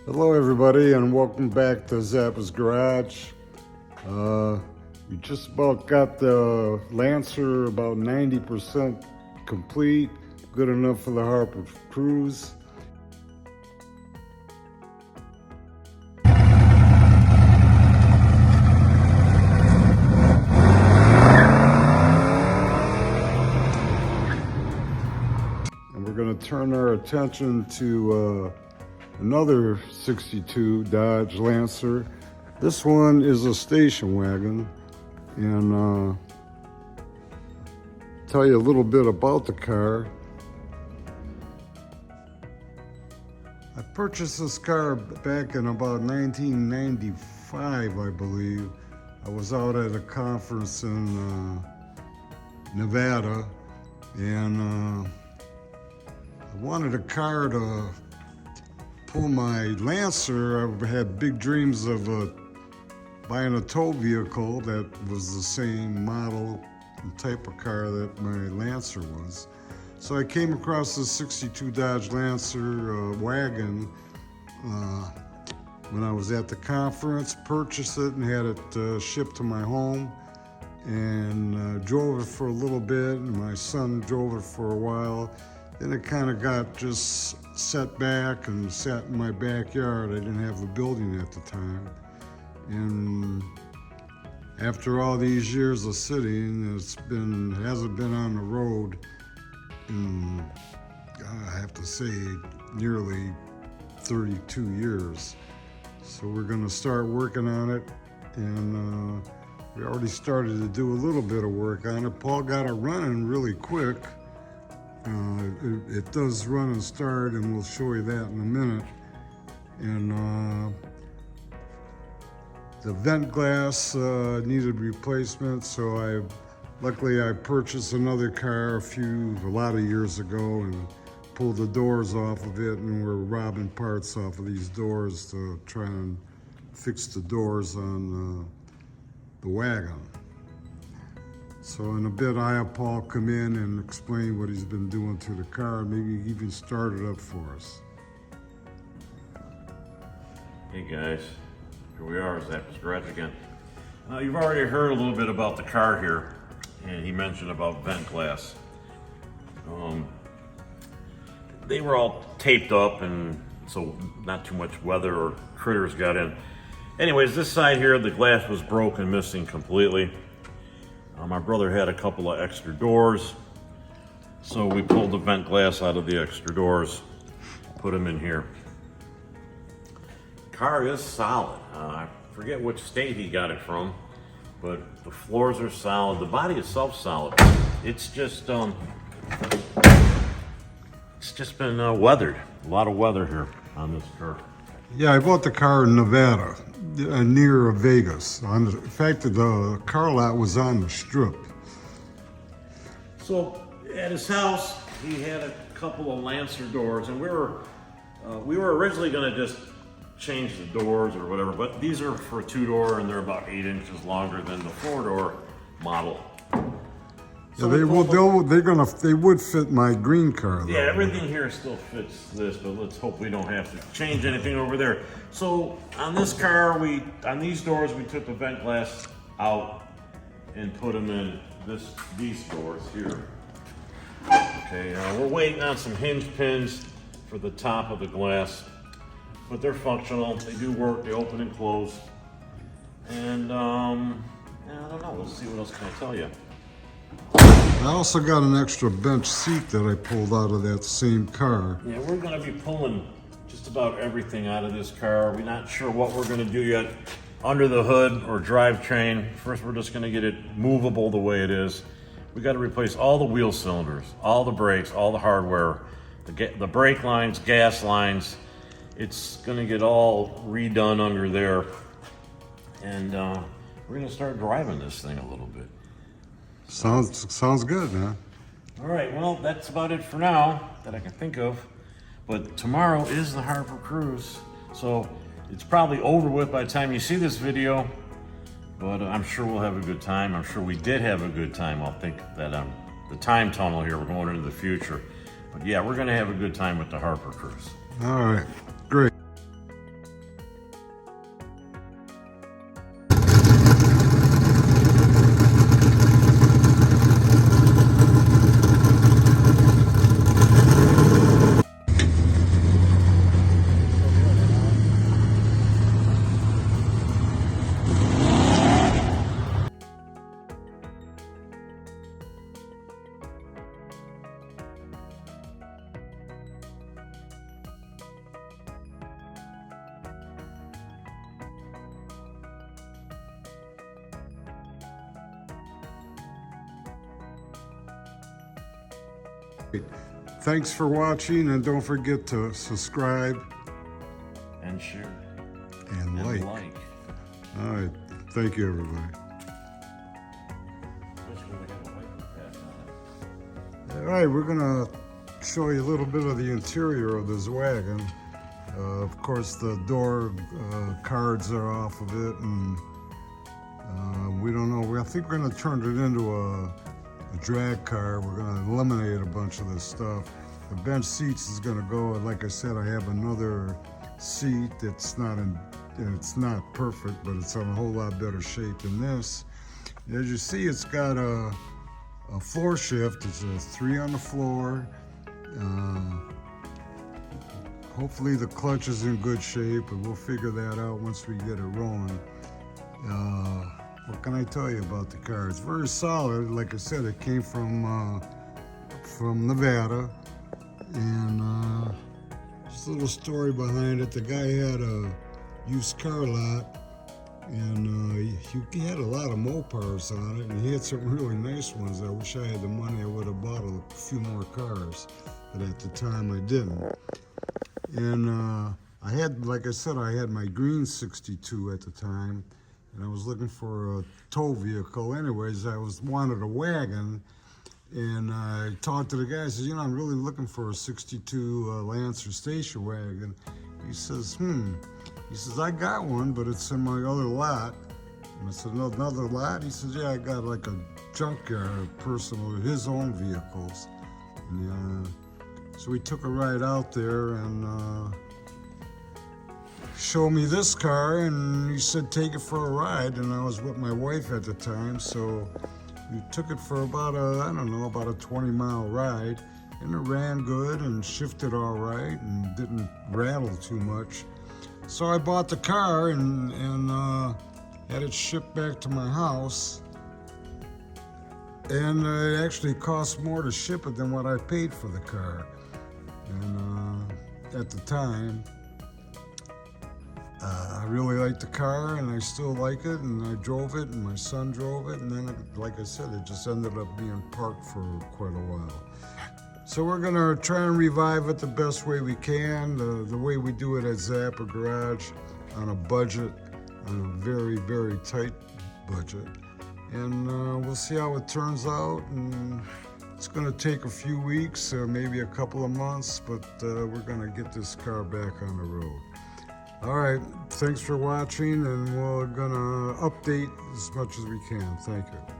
Hello everybody and welcome back to Zappa's Garage. We just about got the Lancer about 90% complete, good enough for the Harper Cruise. And we're going to turn our attention to another 62 Dodge Lancer. This one is a station wagon, and tell you a little bit about the car. I purchased this car back in about 1995, I believe. I was out at a conference in Nevada, and I wanted a car to pull my Lancer. I had big dreams of buying a tow vehicle that was the same model and type of car that my Lancer was. So I came across this 62 Dodge Lancer Wagon when I was at the conference, purchased it and had it shipped to my home, and drove it for a little bit, and my son drove it for a while. Then it kind of got just set back and sat in my backyard. I didn't have a building at the time. And after all these years of sitting, it hasn't been on the road in, I have to say, nearly 32 years. So we're gonna start working on it, and we already started to do a little bit of work on it. Paul got it running really quick. It does run and start, and we'll show you that in a minute. And the vent glass needed replacement, so luckily I purchased another car a lot of years ago and pulled the doors off of it, and we're robbing parts off of these doors to try and fix the doors on the wagon. So in a bit, I have Paul come in and explain what he's been doing to the car, maybe even start it up for us. Hey guys, here we are, Zappa's Garage again. You've already heard a little bit about the car here, and he mentioned about vent glass. They were all taped up, and so not too much weather or critters got in. Anyways, this side here, the glass was broken, missing completely. My brother had a couple of extra doors, so we pulled the vent glass out of the extra doors, put them in here. Car is solid. I forget which state he got it from, but the floors are solid. The body itself solid. It's just been weathered. A lot of weather here on this car. Yeah, I bought the car in Nevada, near Vegas. In fact, the car lot was on the Strip. So at his house, he had a couple of Lancer doors, and we were originally going to just change the doors or whatever, but these are for a two-door, and they're about 8 inches longer than the four-door model. So yeah, they would fit my green car though. Yeah, everything here still fits this, but let's hope we don't have to change anything over there. So on this car, on these doors, we took the vent glass out and put them in these doors here. Okay, we're waiting on some hinge pins for the top of the glass, but they're functional. They do work. They open and close. And I don't know. Let's see, what else can I tell you? I also got an extra bench seat that I pulled out of that same car. Yeah, we're going to be pulling just about everything out of this car. We're not sure what we're going to do yet under the hood or drivetrain. First, we're just going to get it movable the way it is. We got to replace all the wheel cylinders, all the brakes, all the hardware, the brake lines, gas lines. It's going to get all redone under there, and we're going to start driving this thing a little bit. Sounds good, man. All right, well, that's about it for now that I can think of. But tomorrow is the Harper Cruise, so it's probably over with by the time you see this video. But I'm sure we'll have a good time. I'm sure we did have a good time. I'll think that the time tunnel here, we're going into the future. But yeah, we're going to have a good time with the Harper Cruise. All right, great. Thanks for watching, and don't forget to subscribe And share. and And like. like. All right. Thank you, everybody. All right, we're gonna show you a little bit of the interior of this wagon. Of course, the door cards are off of it, and we don't know. I think we're gonna turn it into a drag car. We're gonna eliminate a bunch of this stuff. The bench seats is gonna go. Like I said, I have another seat that's not in. It's not perfect, but it's in a whole lot better shape than this. As you see, it's got a floor shift. It's a 3 on the floor. Hopefully the clutch is in good shape, but we'll figure that out once we get it rolling. What can I tell you about the car? It's very solid. Like I said, it came from Nevada, and just a little story behind it. The guy had a used car lot, and he had a lot of Mopars on it, and he had some really nice ones. I wish I had the money. I would have bought a few more cars, but at the time I didn't. And I had, like I said, I had my green 62 at the time, and I was looking for a tow vehicle. Anyways, I wanted a wagon, and I talked to the guy. I said, I'm really looking for a 62 Lancer station wagon. He says, He says, I got one, but it's in my other lot. And I said, another lot? He says, yeah, I got like a junkyard, personal, his own vehicles. And, so we took a ride out there and showed me this car, and he said, take it for a ride. And I was with my wife at the time, so we took it for about a 20-mile ride. And it ran good and shifted all right and didn't rattle too much. So I bought the car and had it shipped back to my house. And it actually cost more to ship it than what I paid for the car. And at the time, I really liked the car, and I still like it, and I drove it, and my son drove it, and then, like I said, it just ended up being parked for quite a while. So we're gonna try and revive it the best way we can, the way we do it at Zappa Garage, on a budget, on a very, very tight budget. And we'll see how it turns out, and it's gonna take a few weeks, or maybe a couple of months, but we're gonna get this car back on the road. All right, thanks for watching, and we're gonna update as much as we can. Thank you.